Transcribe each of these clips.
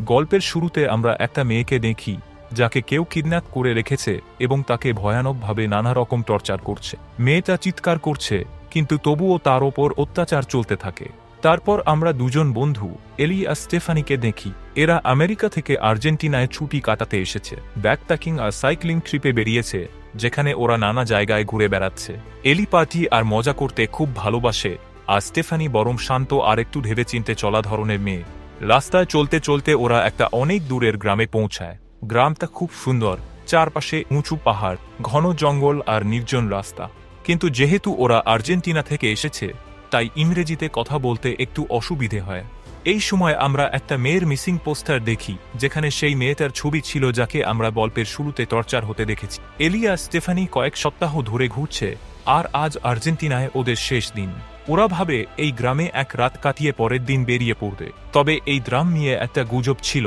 গল্পের শুরুতে আমরা একটা মেয়েকে দেখি যাকে কেউ কিডন্যাপ করে রেখেছে এবং তাকে ভয়ানকভাবে নানা রকম টর্চার করছে। মেয়েটা চিৎকার করছে, কিন্তু তবুও তার ওপর অত্যাচার চলতে থাকে। তারপর আমরা দুজন বন্ধু এলি আর স্টেফানিকে দেখি। এরা আমেরিকা থেকে আর্জেন্টিনায় ছুটি কাটাতে এসেছে। ব্যাকপ্যাকিং আর সাইক্লিং ট্রিপে বেরিয়েছে, যেখানে ওরা নানা জায়গায় ঘুরে বেড়াচ্ছে। এলি পার্টি আর মজা করতে খুব ভালোবাসে, আর স্টেফানি বরং শান্ত আর একটু ভেবেচিন্তে চলা ধরনের মেয়ে। রাস্তায় চলতে চলতে ওরা একটা অনেক দূরের গ্রামে পৌঁছায়। গ্রামটা খুব সুন্দর, চারপাশে উঁচু পাহাড়, ঘন জঙ্গল আর নির্জন রাস্তা। কিন্তু যেহেতু ওরা আর্জেন্টিনা থেকে এসেছে, তাই ইংরেজিতে কথা বলতে একটু অসুবিধে হয়। এই সময় আমরা একটা মেয়ের মিসিং পোস্টার দেখি, যেখানে সেই মেয়েটার ছবি ছিল যাকে আমরা গল্পের শুরুতে টর্চার হতে দেখেছি। এলি আর স্টেফানি কয়েক সপ্তাহ ধরে ঘুরছে, আর আজ আর্জেন্টিনায় ওদের শেষ দিন। ওরা ভাবে এই গ্রামে এক রাত কাটিয়ে পরের দিন বেরিয়ে পড়বে। তবে এই গ্রাম নিয়ে একটা গুজব ছিল।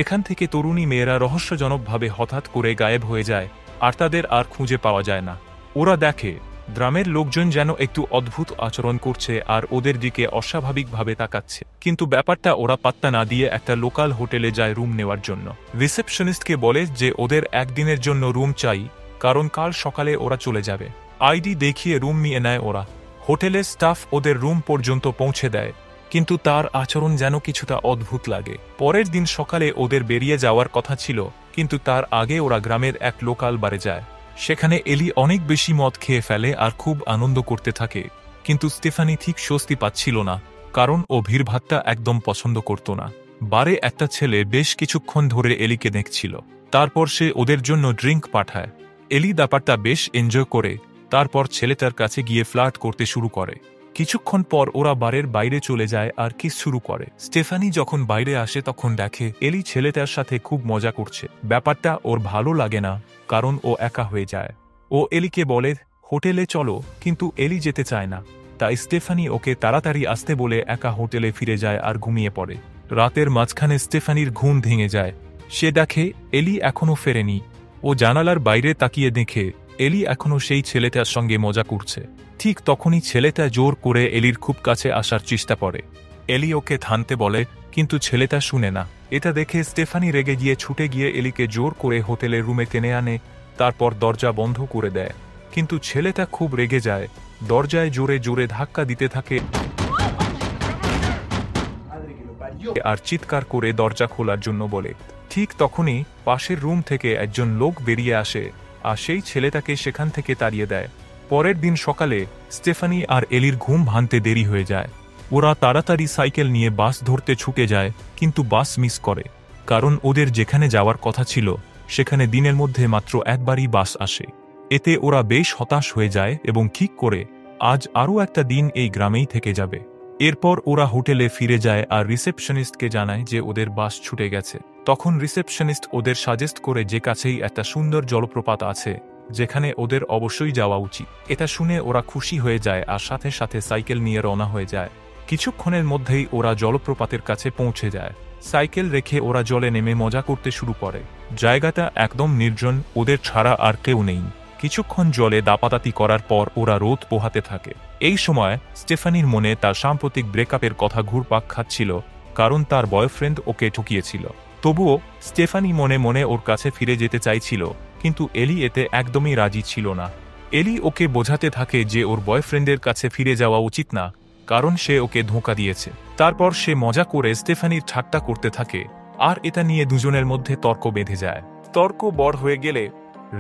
এখান থেকে তরুণী মেয়েরা রহস্যজনকভাবে হঠাৎ করে গায়েব হয়ে যায়, আর তাদের আর খুঁজে পাওয়া যায় না। ওরা দেখে গ্রামের লোকজন যেন একটু অদ্ভুত আচরণ করছে আর ওদের দিকে অস্বাভাবিকভাবে তাকাচ্ছে। কিন্তু ব্যাপারটা ওরা পাত্তা না দিয়ে একটা লোকাল হোটেলে যায় রুম নেওয়ার জন্য। রিসেপশনিস্টকে বলে যে ওদের একদিনের জন্য রুম চাই, কারণ কাল সকালে ওরা চলে যাবে। আইডি দেখিয়ে রুম নিয়ে নেয় ওরা। হোটেলের স্টাফ ওদের রুম পর্যন্ত পৌঁছে দেয়, কিন্তু তার আচরণ যেন কিছুটা অদ্ভুত লাগে। পরের দিন সকালে ওদের বেরিয়ে যাওয়ার কথা ছিল, কিন্তু তার আগে ওরা গ্রামের এক লোকাল বারে যায়। সেখানে এলি অনেক বেশি মদ খেয়ে ফেলে আর খুব আনন্দ করতে থাকে। কিন্তু স্টেফানি ঠিক স্বস্তি পাচ্ছিল না, কারণ ও ভিড়ভাট্টা একদম পছন্দ করত না। বারে একটা ছেলে বেশ কিছুক্ষণ ধরে এলিকে দেখছিল। তারপর সে ওদের জন্য ড্রিঙ্ক পাঠায়। এলি ব্যাপারটা বেশ এনজয় করে। তারপর ছেলেটার কাছে গিয়ে ফ্লার্ট করতে শুরু করে। কিছুক্ষণ পর ওরা বারের বাইরে চলে যায় আর কিস শুরু করে। স্টেফানি যখন বাইরে আসে তখন দেখে এলি ছেলেটার সাথে খুব মজা করছে। ব্যাপারটা ওর ভালো লাগে না, কারণ ও একা হয়ে যায়। ও এলিকে বলে হোটেলে চলো, কিন্তু এলি যেতে চায় না। তাই স্টেফানি ওকে তাড়াতাড়ি আসতে বলে একা হোটেলে ফিরে যায় আর ঘুমিয়ে পড়ে। রাতের মাঝখানে স্টেফানির ঘুম ভেঙে যায়। সে দেখে এলি এখনো ফেরেনি। ও জানালার বাইরে তাকিয়ে দেখে এলি এখনো সেই ছেলেটার সঙ্গে মজা করছে। ঠিক তখনই ছেলেটা জোর করে এলির খুব কাছে আসার চেষ্টা করে। এলি ওকে থামতে বলে, কিন্তু ছেলেটা শুনে না। এটা দেখে স্টেফানি রেগে গিয়ে ছুটে গিয়ে এলিকে জোর করে হোটেলের রুমে টেনে আনে, তারপর দরজা বন্ধ করে দেয়। কিন্তু ছেলেটা খুব রেগে যায়, দরজায় জোরে জোরে ধাক্কা দিতে থাকে আর চিৎকার করে দরজা খোলার জন্য বলে। ঠিক তখনই পাশের রুম থেকে একজন লোক বেরিয়ে আসে আর সেই ছেলেটাকে সেখান থেকে তাড়িয়ে দেয়। পরের দিন সকালে স্টেফানি আর এলির ঘুম ভাঙতে দেরি হয়ে যায়। ওরা তাড়াতাড়ি সাইকেল নিয়ে বাস ধরতে ছুটে যায়, কিন্তু বাস মিস করে, কারণ ওদের যেখানে যাওয়ার কথা ছিল সেখানে দিনের মধ্যে মাত্র একবারই বাস আসে। এতে ওরা বেশ হতাশ হয়ে যায় এবং ঠিক করে আজ আরও একটা দিন এই গ্রামেই থেকে যাবে। এরপর ওরা হোটেলে ফিরে যায় আর রিসেপশনিস্টকে জানায় যে ওদের বাস ছুটে গেছে। তখন রিসেপশনিস্ট ওদের সাজেস্ট করে যে কাছেই একটা সুন্দর জলপ্রপাত আছে, যেখানে ওদের অবশ্যই যাওয়া উচিত। এটা শুনে ওরা খুশি হয়ে যায় আর সাথে সাথে সাইকেল নিয়ে রওনা হয়ে যায়। কিছুক্ষণের মধ্যেই ওরা জলপ্রপাতের কাছে পৌঁছে যায়। সাইকেল রেখে ওরা জলে নেমে মজা করতে শুরু করে। জায়গাটা একদম নির্জন, ওদের ছাড়া আর কেউ নেই। কিছুক্ষণ জলে দাপাদাপি করার পর ওরা রোদ পোহাতে থাকে। এই সময় স্টেফানির মনে তার সাম্প্রতিক ব্রেকআপের কথা ঘুরপাক খাচ্ছিল, কারণ তার বয়ফ্রেন্ড ওকে ঠকিয়েছিল। তবুও স্টেফানি মনে মনে ওর কাছে ফিরে যেতে চাইছিল, কিন্তু এলি এতে একদমই রাজি ছিল না। এলি ওকে বোঝাতে থাকে যে ওর বয়ফ্রেন্ডের কাছে ফিরে যাওয়া উচিত না, কারণ সে ওকে ধোঁকা দিয়েছে। তারপর সে মজা করে স্টেফানির ঠাট্টা করতে থাকে, আর এটা নিয়ে দুজনের মধ্যে তর্ক বেঁধে যায়। তর্ক বড় হয়ে গেলে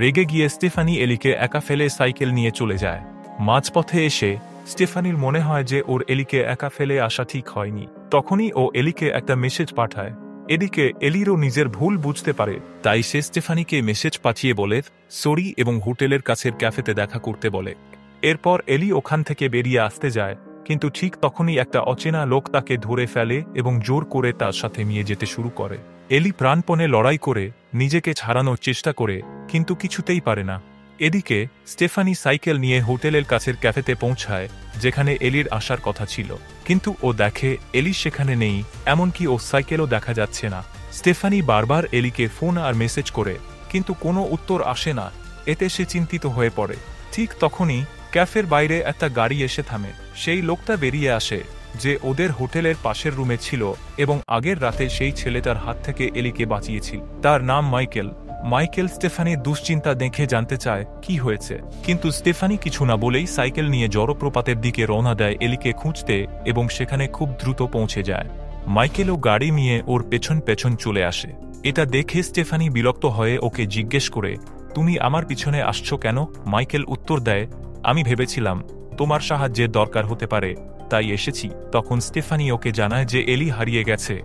রেগে গিয়ে স্টেফানি এলিকে একা ফেলে সাইকেল নিয়ে চলে যায়। মাঝপথে এসে স্টেফানির মনে হয় যে ওর এলিকে একা ফেলে আসা ঠিক হয়নি। তখনই ও এলিকে একটা মেসেজ পাঠায়। এদিকে এলিরও নিজের ভুল বুঝতে পারে, তাই সে স্টেফানিকে মেসেজ পাঠিয়ে বলে সরি এবং হোটেলের কাছের ক্যাফেতে দেখা করতে বলে। এরপর এলি ওখান থেকে বেরিয়ে আসতে যায়, কিন্তু ঠিক তখনই একটা অচেনা লোক তাকে ধরে ফেলে এবং জোর করে তার সাথে নিয়ে যেতে শুরু করে। এলি প্রাণপণে লড়াই করে নিজেকে ছাড়ানোর চেষ্টা করে, কিন্তু কিছুতেই পারে না। এদিকে স্টেফানি সাইকেল নিয়ে হোটেলের কাছের ক্যাফেতে পৌঁছায়, যেখানে এলির আসার কথা ছিল। কিন্তু ও দেখে এলি সেখানে নেই, এমনকি ও সাইকেলও দেখা যাচ্ছে না। স্টেফানি বারবার এলিকে ফোন আর মেসেজ করে, কিন্তু কোনো উত্তর আসে না। এতে সে চিন্তিত হয়ে পড়ে। ঠিক তখনই ক্যাফের বাইরে একটা গাড়ি এসে থামে। সেই লোকটা বেরিয়ে আসে যে ওদের হোটেলের পাশের রুমে ছিল এবং আগের রাতে সেই ছেলেটার হাত থেকে এলিকে বাঁচিয়েছিল। তার নাম মাইকেল। মাইকেল স্টেফানির দুশ্চিন্তা দেখে জানতে চায় কি হয়েছে, কিন্তু স্টেফানি কিছু না বলেই সাইকেল নিয়ে জলপ্রপাতের দিকে রওনা দেয় এলিকে খুঁজতে এবং সেখানে খুব দ্রুত পৌঁছে যায়। মাইকেলও গাড়ি নিয়ে ওর পেছন পেছন চলে আসে। এটা দেখে স্টেফানি বিরক্ত হয়ে ওকে জিজ্ঞেস করে, তুমি আমার পিছনে আসছো কেন? মাইকেল উত্তর দেয়, আমি ভেবেছিলাম তোমার সাহায্যের দরকার হতে পারে, তাই এসেছি। তখন স্টেফানি ওকে জানায় যে এলি হারিয়ে গেছে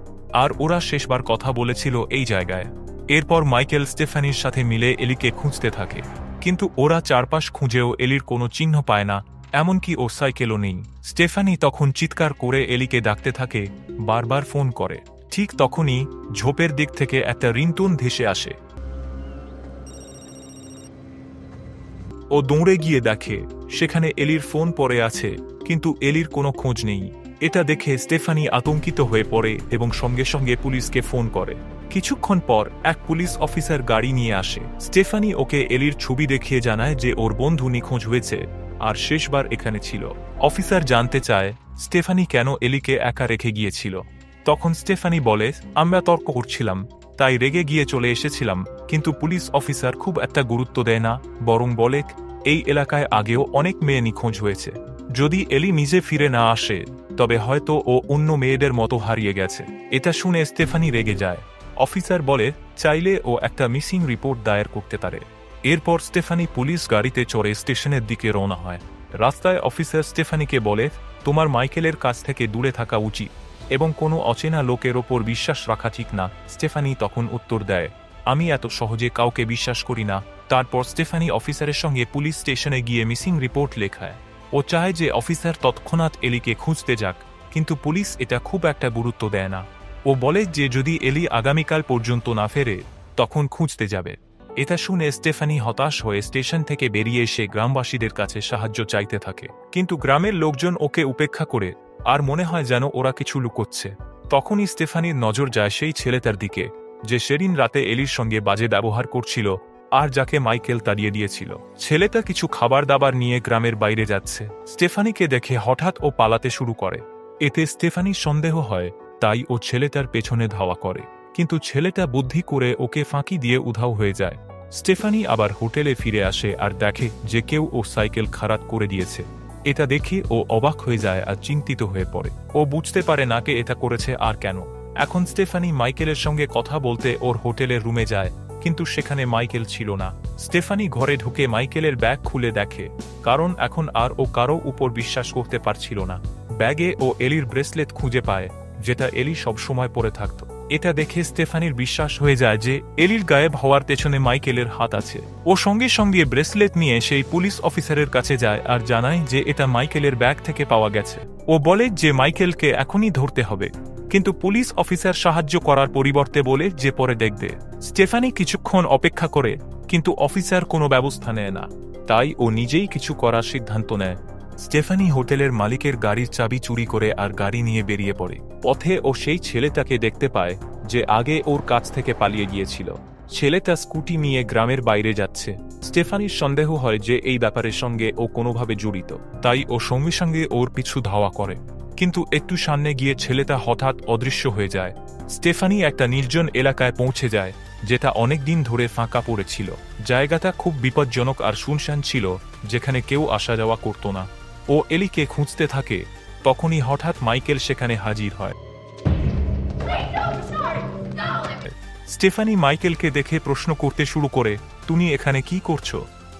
আর ওরা শেষবার কথা বলেছিল এই জায়গায়। এরপর মাইকেল স্টেফানির সাথে মিলে এলিকে খুঁজতে থাকে, কিন্তু ওরা চারপাশ খুঁজেও এলির কোনো চিহ্ন পায় না, এমনকি ও সাইকেলও নেই। স্টেফানি তখন চিৎকার করে এলিকে ডাকতে থাকে, বারবার ফোন করে। ঠিক তখনই ঝোপের দিক থেকে একটা রিংটোন ভেসে আসে। ও দৌড়ে গিয়ে দেখে সেখানে এলির ফোন পড়ে আছে, কিন্তু এলির কোনো খোঁজ নেই। এটা দেখে স্টেফানি আতঙ্কিত হয়ে পড়ে এবং সঙ্গে সঙ্গে পুলিশকে ফোন করে। কিছুক্ষণ পর এক পুলিশ অফিসার গাড়ি নিয়ে আসে। স্টেফানি ওকে এলির ছবি দেখিয়ে জানায় যে ওর বন্ধু নিখোঁজ হয়েছে আর শেষবার এখানে ছিল। অফিসার জানতে চায় স্টেফানি কেন এলিকে একা রেখে গিয়েছিল। তখন স্টেফানি বলে, আমরা তর্ক করছিলাম তাই রেগে গিয়ে চলে এসেছিলাম। কিন্তু পুলিশ অফিসার খুব একটা গুরুত্ব দেয় না, বরং বলে এই এলাকায় আগেও অনেক মেয়ে নিখোঁজ হয়েছে। যদি এলি নিজে ফিরে না আসে তবে হয়তো ও অন্য মেয়েদের মতো হারিয়ে গেছে। এটা শুনে স্টেফানি রেগে যায়। অফিসার বলে চাইলে ও একটা মিসিং রিপোর্ট দায়ের করতে পারে। এরপর স্টেফানি পুলিশ গাড়িতে চড়ে স্টেশনের দিকে রওনা হয়। রাস্তায় অফিসার স্টেফানিকে বলে, তোমার মাইকেলের কাছ থেকে দূরে থাকা উচিত এবং কোনো অচেনা লোকের ওপর বিশ্বাস রাখা ঠিক না। স্টেফানি তখন উত্তর দেয়, আমি এত সহজে কাউকে বিশ্বাস করি না। তারপর স্টেফানি অফিসারের সঙ্গে পুলিশ স্টেশনে গিয়ে মিসিং রিপোর্ট লেখায়। ও চায় যে অফিসার তৎক্ষণাৎ এলিকে খুঁজতে যাক, কিন্তু পুলিশ এটা খুব একটা গুরুত্ব দেয় না। ও বলে যে যদি এলি আগামীকাল পর্যন্ত না ফেরে তখন খুঁজতে যাবে। এটা শুনে স্টেফানি হতাশ হয়ে স্টেশন থেকে বেরিয়ে এসে গ্রামবাসীদের কাছে সাহায্য চাইতে থাকে, কিন্তু গ্রামের লোকজন ওকে উপেক্ষা করে আর মনে হয় যেন ওরা কিছু লুকোচ্ছে। তখনই স্টেফানির নজর যায় সেই ছেলেটার দিকে যে সেদিন রাতে এলির সঙ্গে বাজে ব্যবহার করছিল আর যাকে মাইকেল তাড়িয়ে দিয়েছিল। ছেলেটা কিছু খাবার দাবার নিয়ে গ্রামের বাইরে যাচ্ছে। স্টেফানিকে দেখে হঠাৎ ও পালাতে শুরু করে। এতে স্টেফানির সন্দেহ হয়, তাই ও ছেলেটার পেছনে ধাওয়া করে, কিন্তু ছেলেটা বুদ্ধি করে ওকে ফাঁকি দিয়ে উধাও হয়ে যায়। স্টেফানি আবার হোটেলে ফিরে আসে আর দেখে যে কেউ ও সাইকেল খারাপ করে দিয়েছে। এটা দেখে ও অবাক হয়ে যায় আর চিন্তিত হয়ে পড়ে। ও বুঝতে পারে না কে এটা করেছে আর কেন। এখন স্টেফানি মাইকেলের সঙ্গে কথা বলতে ওর হোটেলের রুমে যায়, কিন্তু সেখানে মাইকেল ছিল না। স্টেফানি ঘরে ঢুকে মাইকেলের ব্যাগ খুলে দেখে, কারণ এখন আর ও কারো উপর বিশ্বাস করতে পারছিল না। ব্যাগে ও এলির ব্রেসলেট খুঁজে পায়, যেটা এলি সবসময় পরে থাকত। এটা দেখে স্টেফানির বিশ্বাস হয়ে যায় যে এলির গায়েব হওয়ার পেছনে মাইকেলের হাত আছে। ও সঙ্গে সঙ্গে ব্রেসলেট নিয়ে সেই পুলিশ অফিসারের কাছে যায় আর জানায় যে এটা মাইকেলের ব্যাগ থেকে পাওয়া গেছে। ও বলে যে মাইকেলকে এখনই ধরতে হবে, কিন্তু পুলিশ অফিসার সাহায্য করার পরিবর্তে বলে যে পরে দেখবে। স্টেফানি কিছুক্ষণ অপেক্ষা করে, কিন্তু অফিসার কোনো ব্যবস্থা নেয় না, তাই ও নিজেই কিছু করার সিদ্ধান্ত নেয়। স্টেফানি হোটেলের মালিকের গাড়ির চাবি চুরি করে আর গাড়ি নিয়ে বেরিয়ে পড়ে। পথে ও সেই ছেলেটাকে দেখতে পায় যে আগে ওর কাছ থেকে পালিয়ে গিয়েছিল। ছেলেটা স্কুটি নিয়ে গ্রামের বাইরে যাচ্ছে। স্টেফানির সন্দেহ হয় যে এই ব্যাপারের সঙ্গে ও কোনোভাবে জড়িত, তাই ও সঙ্গে সঙ্গে ওর পিছু ধাওয়া করে, কিন্তু একটু সামনে গিয়ে ছেলেটা হঠাৎ অদৃশ্য হয়ে যায়। স্টেফানি একটা নির্জন এলাকায় পৌঁছে যায়, যেটা অনেকদিন ধরে ফাঁকা পড়েছিল। জায়গাটা খুব বিপজ্জনক আর শুনশান ছিল, যেখানে কেউ আসা যাওয়া করত না। ও এলিকে খুঁজতে থাকে, তখনই হঠাৎ মাইকেল সেখানে হাজির হয়। স্টেফানি মাইকেলকে দেখে প্রশ্ন করতে শুরু করে, তুমি এখানে কি করছো?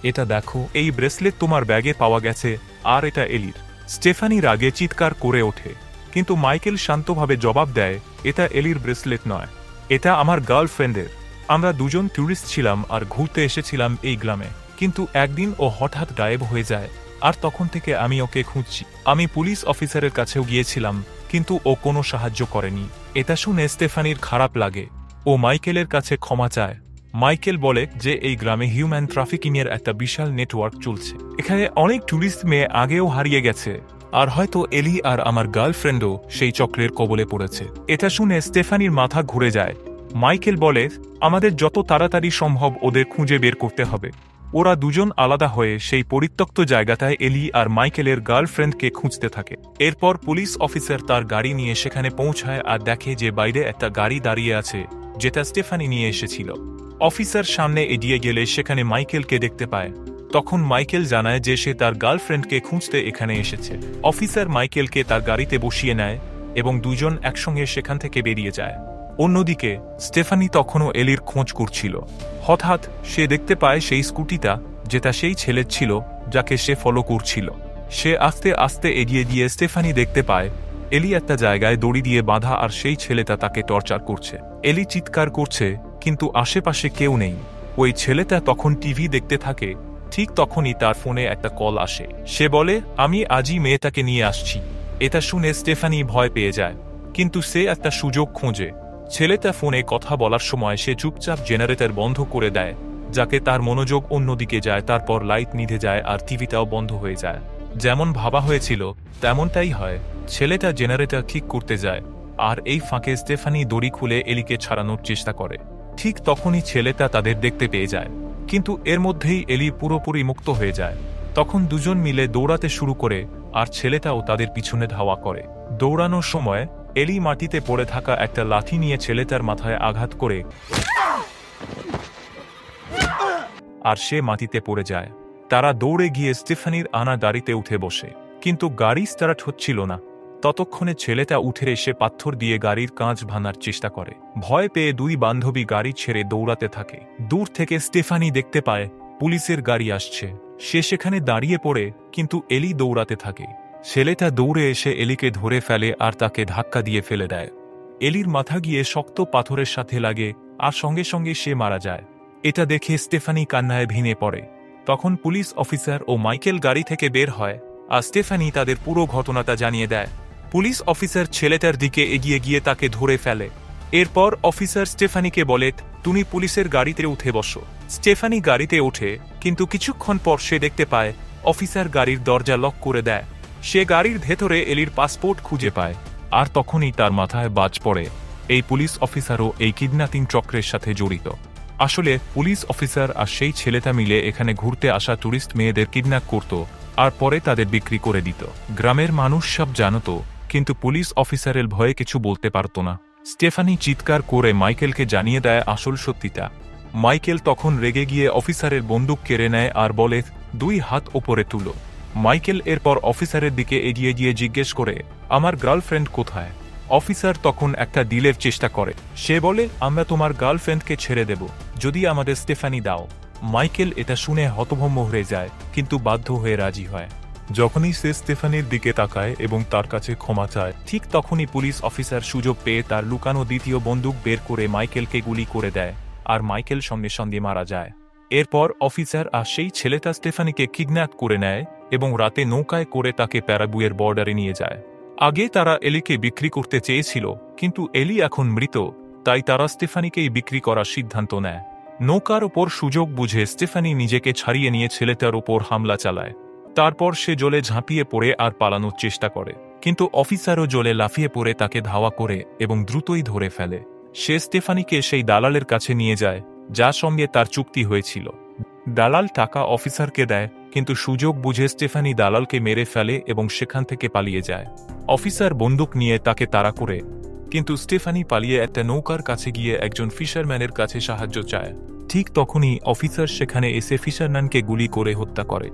এটা দেখো, এই ব্রেসলেট তোমার ব্যাগে পাওয়া গেছে আর এটা এলির। স্টেফানি রাগে চিৎকার করে ওঠে, কিন্তু মাইকেল শান্তভাবে জবাব দেয়, এটা এলির ব্রেসলেট নয়, এটা আমার গার্লফ্রেন্ডের। আমরা দুজন ট্যুরিস্ট ছিলাম আর ঘুরতে এসেছিলাম এই গ্রামে, কিন্তু একদিন ও হঠাৎ গায়েব হয়ে যায় আর তখন থেকে আমি ওকে খুঁজছি। আমি পুলিশ অফিসারের কাছেও গিয়েছিলাম, কিন্তু ও কোনো সাহায্য করেনি। এটা শুনে স্টেফানির খারাপ লাগে। ও মাইকেলের কাছে ক্ষমা চায়। মাইকেল বলে যে এই গ্রামে হিউম্যান ট্রাফিকিংয়ের একটা বিশাল নেটওয়ার্ক চলছে। এখানে অনেক ট্যুরিস্ট মেয়ে আগেও হারিয়ে গেছে, আর হয়তো এলি আর আমার গার্লফ্রেন্ডও সেই চক্রের কবলে পড়েছে। এটা শুনে স্টেফানির মাথা ঘুরে যায়। মাইকেল বলে, আমাদের যত তাড়াতাড়ি সম্ভব ওদের খুঁজে বের করতে হবে। ওরা দুজন আলাদা হয়ে সেই পরিত্যক্ত জায়গাটায় এলি আর মাইকেলের গার্লফ্রেন্ডকে খুঁজতে থাকে। এরপর পুলিশ অফিসার তার গাড়ি নিয়ে সেখানে পৌঁছায় আর দেখে যে বাইরে একটা গাড়ি দাঁড়িয়ে আছে, যেটা স্টেফানি নিয়ে এসেছিল। অফিসার সামনে এগিয়ে গেলে সেখানে মাইকেলকে দেখতে পায়। তখন মাইকেল জানায় যে সে তার গার্লফ্রেন্ডকে খুঁজতে এখানে এসেছে। অফিসার মাইকেলকে তার গাড়িতে বসিয়ে নেয় এবং দুজন একসঙ্গে সেখান থেকে বেরিয়ে যায়। অন্যদিকে স্টেফানি তখনও এলির খোঁজ করছিল। হঠাৎ সে দেখতে পায় সেই স্কুটিটা, যেটা সেই ছেলের ছিল যাকে সে ফলো করছিল। সে আস্তে আস্তে এগিয়ে গিয়ে স্টেফানি দেখতে পায় এলি একটা জায়গায় দড়ি দিয়ে বাঁধা আর সেই ছেলেটা তাকে টর্চার করছে। এলি চিৎকার করছে, কিন্তু আশেপাশে কেউ নেই। ওই ছেলেটা তখন টিভি দেখতে থাকে। ঠিক তখনই তার ফোনে একটা কল আসে। সে বলে, আমি আজই মেয়েটাকে নিয়ে আসছি। এটা শুনে স্টেফানি ভয় পেয়ে যায়, কিন্তু সে একটা সুযোগ খোঁজে। ছেলেটা ফোনে কথা বলার সময় সে চুপচাপ জেনারেটর বন্ধ করে দেয়, যাকে তার মনোযোগ অন্যদিকে যায়। তারপর লাইট নিভে যায় আর টিভিটাও বন্ধ হয়ে যায়। যেমন ভাবা হয়েছিল তেমনটাই হয়। ছেলেটা জেনারেটর ঠিক করতে যায়, আর এই ফাঁকে স্টেফানি দড়ি খুলে এলিকে ছাড়ানোর চেষ্টা করে। ঠিক তখনই ছেলেটা তাদের দেখতে পেয়ে যায়, কিন্তু এর মধ্যেই এলি পুরোপুরি মুক্ত হয়ে যায়। তখন দুজন মিলে দৌড়াতে শুরু করে আর ছেলেটাও তাদের পিছনে ধাওয়া করে। দৌড়ানোর সময় এলি মাটিতে পড়ে থাকা একটা লাঠি নিয়ে ছেলেটার মাথায় আঘাত করে আর সে মাটিতে পড়ে যায়। তারা দৌড়ে গিয়ে স্টেফানির আনা গাড়িতে উঠে বসে, কিন্তু গাড়ি স্টার্ট হচ্ছিল না। ততক্ষণে ছেলেটা উঠে এসে পাথর দিয়ে গাড়ির কাঁচ ভাঙার চেষ্টা করে। ভয় পেয়ে দুই বান্ধবী গাড়ি ছেড়ে দৌড়াতে থাকে। দূর থেকে স্টেফানি দেখতে পায় পুলিশের গাড়ি আসছে। সে সেখানে দাঁড়িয়ে পড়ে, কিন্তু এলি দৌড়াতে থাকে। ছেলেটা দৌড়ে এসে এলিকে ধরে ফেলে আর তাকে ধাক্কা দিয়ে ফেলে দেয়। এলির মাথা গিয়ে শক্ত পাথরের সাথে লাগে আর সঙ্গে সঙ্গে সে মারা যায়। এটা দেখে স্টেফানি কান্নায় ভেঙে পড়ে। তখন পুলিশ অফিসার ও মাইকেল গাড়ি থেকে বের হয় আর স্টেফানি তাদের পুরো ঘটনাটা জানিয়ে দেয়। পুলিশ অফিসার ছেলেটার দিকে এগিয়ে গিয়ে তাকে ধরে ফেলে। এরপর অফিসার স্টেফানিকে বলে, তুমি পুলিশের গাড়িতে উঠে বসো। স্টেফানি গাড়িতে ওঠে, কিন্তু কিছুক্ষণ পর সে দেখতে পায় অফিসার গাড়ির দরজা লক করে দেয়। সে গাড়ির ভেতরে এলির পাসপোর্ট খুঁজে পায়, আর তখনই তার মাথায় বাজ পড়ে এই পুলিশ অফিসারও এই কিডন্যাপিং চক্রের সাথে জড়িত। আসলে পুলিশ অফিসার আর সেই ছেলেটা মিলে এখানে ঘুরতে আসা টুরিস্ট মেয়েদের কিডন্যাপ করত আর পরে তাদের বিক্রি করে দিত। গ্রামের মানুষ সব জানত, কিন্তু পুলিশ অফিসারের ভয়ে কিছু বলতে পারত না। স্টেফানি চিৎকার করে মাইকেলকে জানিয়ে দেয় আসল সত্যিটা। মাইকেল তখন রেগে গিয়ে অফিসারের বন্দুক কেড়ে নেয় আর বলে, 2 হাত ওপরে তুলো। মাইকেল এরপর অফিসারের দিকে এগিয়ে গিয়ে জিজ্ঞেস করে, আমার গার্লফ্রেন্ড কোথায়? অফিসার তখন একটা ডিলের চেষ্টা করে। সে বলে, আমরা তোমার গার্লফ্রেন্ডকে ছেড়ে দেব যদি আমাদের স্টেফানি দাও। মাইকেল এটা শুনে হতভম্ব হয়ে যায়, কিন্তু বাধ্য হয়ে রাজি হয়। যখনই সে স্টেফানির দিকে তাকায় এবং তার কাছে ক্ষমা চায়, ঠিক তখনই পুলিশ অফিসার সুযোগ পেয়ে তার লুকানো দ্বিতীয় বন্দুক বের করে মাইকেলকে গুলি করে দেয়, আর মাইকেল সঙ্গে সঙ্গে মারা যায়। এরপর অফিসার আর সেই ছেলেটা স্টেফানিকে কিডন্যাপ করে নেয় এবং রাতে নৌকায় করে তাকে প্যারাগুয়ের বর্ডারে নিয়ে যায়। আগে তারা এলিকে বিক্রি করতে চেয়েছিল, কিন্তু এলি এখন মৃত, তাই তারা স্টেফানিকেই বিক্রি করার সিদ্ধান্ত নেয়। নৌকার ওপর সুযোগ বুঝে স্টেফানি নিজেকে ছাড়িয়ে নিয়ে ছেলেটার ওপর হামলা চালায়। তারপর সে জলে ঝাঁপিয়ে পড়ে আর পালানোর চেষ্টা করে, কিন্তু অফিসারও জলে লাফিয়ে পড়ে তাকে ধাওয়া করে এবং দ্রুতই ধরে ফেলে। সে স্টেফানিকে সেই দালালের কাছে নিয়ে যায় যার সঙ্গে তার চুক্তি হয়েছিল। দালাল টাকা অফিসারকে দেয়, কিন্তু সুযোগ বুঝে স্টেফানি দালালকে মেরে ফেলে এবং সেখান থেকে পালিয়ে যায়। অফিসার বন্দুক নিয়ে তাকে তাড়া করে, কিন্তু স্টেফানি পালিয়ে একটা নৌকার কাছে গিয়ে একজন ফিশারম্যানের কাছে সাহায্য চায়। ঠিক তখনই অফিসার সেখানে এসে ফিশারম্যানকে গুলি করে হত্যা করে।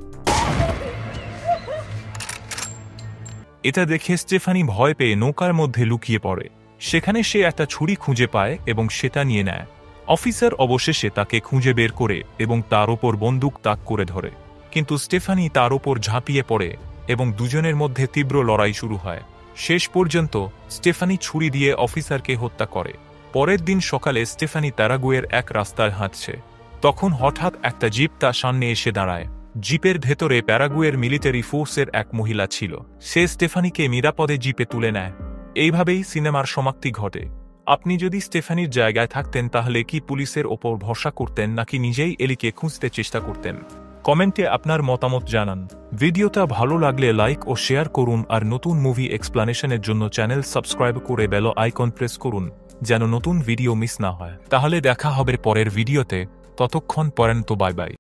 এটা দেখে স্টেফানি ভয় পেয়ে নৌকার মধ্যে লুকিয়ে পড়ে। সেখানে সে একটা ছুরি খুঁজে পায় এবং সেটা নিয়ে নেয়। অফিসার অবশেষে তাকে খুঁজে বের করে এবং তার ওপর বন্দুক তাক করে ধরে, কিন্তু স্টেফানি তার ওপর ঝাঁপিয়ে পড়ে এবং দুজনের মধ্যে তীব্র লড়াই শুরু হয়। শেষ পর্যন্ত স্টেফানি ছুরি দিয়ে অফিসারকে হত্যা করে। পরের দিন সকালে স্টেফানি প্যারাগুয়ের এক রাস্তায় হাঁটছে। তখন হঠাৎ একটা জিপ তার সামনে এসে দাঁড়ায়। জিপের ভেতরে প্যারাগুয়ের মিলিটারি ফোর্সের এক মহিলা ছিল। সে স্টেফানিকে নিরাপদে জিপে তুলে নেয়। এইভাবেই সিনেমার সমাপ্তি ঘটে। আপনি যদি স্টেফানির জায়গায় থাকতেন তাহলে কি পুলিশের ওপর ভরসা করতেন নাকি নিজেই এলিকে খুঁজতে চেষ্টা করতেন? কমেন্টে আপনার মতামত জানান। ভিডিওটা ভালো লাগলে লাইক ও শেয়ার করুন, আর নতুন মুভি এক্সপ্লানেশনের জন্য চ্যানেল সাবস্ক্রাইব করে বেল আইকন প্রেস করুন, যেন নতুন ভিডিও মিস না হয়। তাহলে দেখা হবে পরের ভিডিওতে। ততক্ষণ পর্যন্ত বাই বাই।